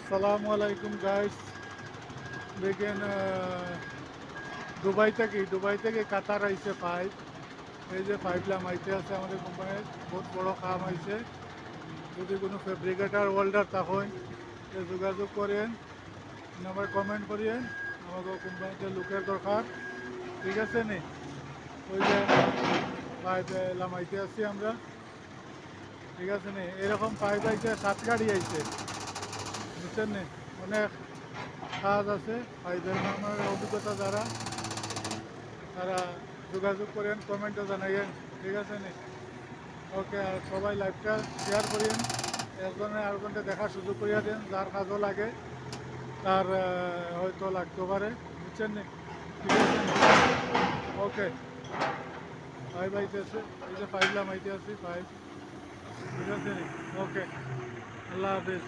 আসসালামু আলাইকুম গাইস। দেখেন দুবাই থেকে কাতার আইছে পাইপ। এই যে পাইপ লামাইতে আছে আমাদের কোম্পানির বহুত বড় কাম আইছে। যদি কোনো ফেব্রিকেটার ওয়েল্ডার তখন যোগাযোগ করেন, নাম্বার কমেন্ট করিয়েন। আমাকে কোম্পানিতে লোকের দরকার, ঠিক আছে নি? ওই যে পাইপ লামাইতে আছি আমরা, ঠিক আছে নি? এরকম পাইপ আইছে, 7 গাড়ি আইছে, বুঝছেন নি? অনেক কাজ আছে। পাইপের আমার অভিজ্ঞতা যারা, তারা যোগাযোগ করেন, কমেন্টে জানাইয়েন, ঠিক আছে নি? ওকে, আর সবাই লাইভটা শেয়ার করেন, একজনে আরেকজনকে দেখার সুযোগ করিয়া দেন, যার কাজও লাগে তার হয়তো লাগতে পারে, বুঝছেন নি? ঠিক আছে নি? ওকে, পাইপ আইতেছে, এই যে পাইপলাম আইতে আছি পাইপ, ঠিক আছে নি? ওকে, আল্লাহ হাফিজ।